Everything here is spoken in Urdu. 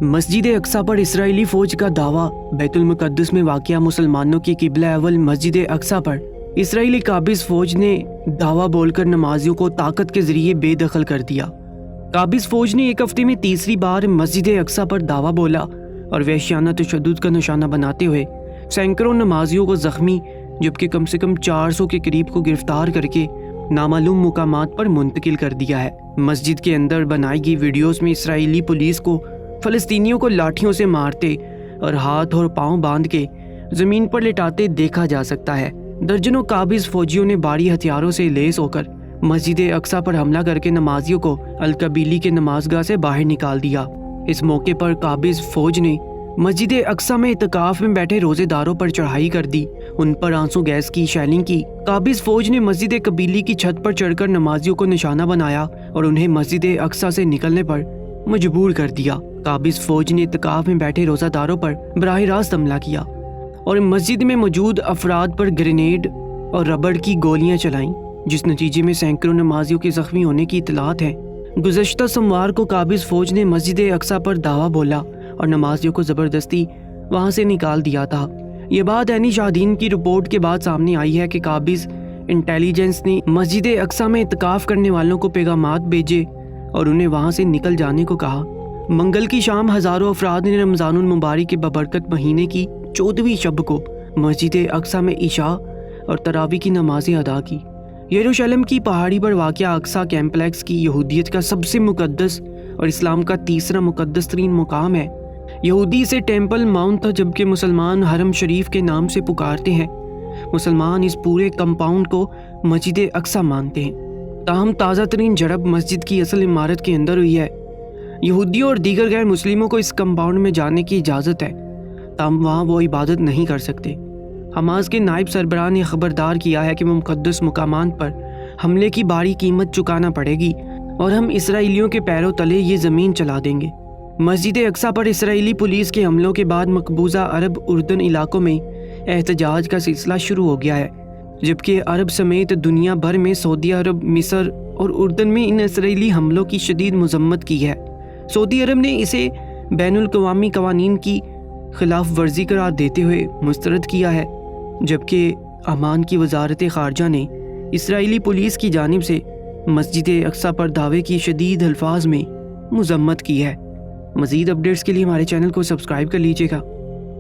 مسجد اقصی پر اسرائیلی فوج کا دعویٰ۔ بیت المقدس میں واقع مسلمانوں کی قبلہ اول مسجد اقصی پر اسرائیلی قابض فوج نے دعویٰ بول کر نمازیوں کو طاقت کے ذریعے بے دخل کر دیا۔ قابض فوج نے ایک ہفتے میں تیسری بار مسجد اقصی پر دعویٰ بولا اور وحشیانہ تشدد کا نشانہ بناتے ہوئے سینکڑوں نمازیوں کو زخمی جبکہ کم سے کم 400 کے قریب کو گرفتار کر کے نامعلوم مقامات پر منتقل کر دیا ہے۔ مسجد کے اندر بنائی گئی ویڈیوز میں اسرائیلی پولیس کو فلسطینیوں کو لاٹھیوں سے مارتے اور ہاتھ اور پاؤں باندھ کے زمین پر لٹاتے دیکھا جا سکتا ہے۔ درجنوں قابض فوجیوں نے بھاری ہتھیاروں سے لیس ہو کر مسجد اقصی پر حملہ کر کے نمازیوں کو القبیلی کے نمازگاہ سے باہر نکال دیا۔ اس موقع پر قابض فوج نے مسجد اقصی میں اعتکاف میں بیٹھے روزے داروں پر چڑھائی کر دی، ان پر آنسو گیس کی شیلنگ کی۔ قابض فوج نے مسجد قبیلی کی چھت پر چڑھ کر نمازیوں کو نشانہ بنایا اور انہیں مسجد اقصی سے نکلنے پر مجبور کر دیا۔ قابض فوج نے اعتکاف میں بیٹھے روزہ داروں پر براہ راست حملہ کیا اور مسجد میں موجود افراد پر گرینیڈ اور ربڑ کی گولیاں چلائیں، جس نتیجے میں سینکڑوں نمازیوں کے زخمی ہونے کی اطلاعات ہیں۔ گزشتہ سوموار کو قابض فوج نے مسجد اقصی پر دعویٰ بولا اور نمازیوں کو زبردستی وہاں سے نکال دیا تھا۔ یہ بات عینی شاہدین کی رپورٹ کے بعد سامنے آئی ہے کہ قابض انٹیلیجنس نے مسجد اقصی میں اعتکاف کرنے والوں کو پیغامات بھیجے اور انہیں وہاں سے نکل جانے کو کہا۔ منگل کی شام ہزاروں افراد نے رمضان المبارک کے ببرکت مہینے کی 14ویں شب کو مسجد اقصی میں عشاء اور تراویح کی نمازیں ادا کی۔ یروشلم کی پہاڑی پر واقع اقصی کمپلیکس کی یہودیت کا سب سے مقدس اور اسلام کا تیسرا مقدس ترین مقام ہے۔ یہودی اسے ٹیمپل ماؤنٹ تھا جبکہ مسلمان حرم شریف کے نام سے پکارتے ہیں۔ مسلمان اس پورے کمپاؤنڈ کو مسجد اقصی مانتے ہیں، تاہم تازہ ترین جھڑپ مسجد کی اصل عمارت کے اندر ہوئی ہے۔ یہودیوں اور دیگر غیر مسلموں کو اس کمپاؤنڈ میں جانے کی اجازت ہے، تاہم وہاں وہ عبادت نہیں کر سکتے۔ حماس کے نائب سربراہ نے خبردار کیا ہے کہ مقدس مقامات پر حملے کی بھاری قیمت چکانا پڑے گی اور ہم اسرائیلیوں کے پیروں تلے یہ زمین چلا دیں گے۔ مسجد اقصی پر اسرائیلی پولیس کے حملوں کے بعد مقبوضہ عرب اردن علاقوں میں احتجاج کا سلسلہ شروع ہو گیا ہے، جبکہ عرب سمیت دنیا بھر میں سعودی عرب، مصر اور اردن میں ان اسرائیلی حملوں کی شدید مذمت کی ہے۔ سعودی عرب نے اسے بین الاقوامی قوانین کی خلاف ورزی قرار دیتے ہوئے مسترد کیا ہے، جبکہ عمان کی وزارت خارجہ نے اسرائیلی پولیس کی جانب سے مسجد اقصی پر دعوے کی شدید الفاظ میں مذمت کی ہے۔ مزید اپڈیٹس کے لیے ہمارے چینل کو سبسکرائب کر لیجیے گا۔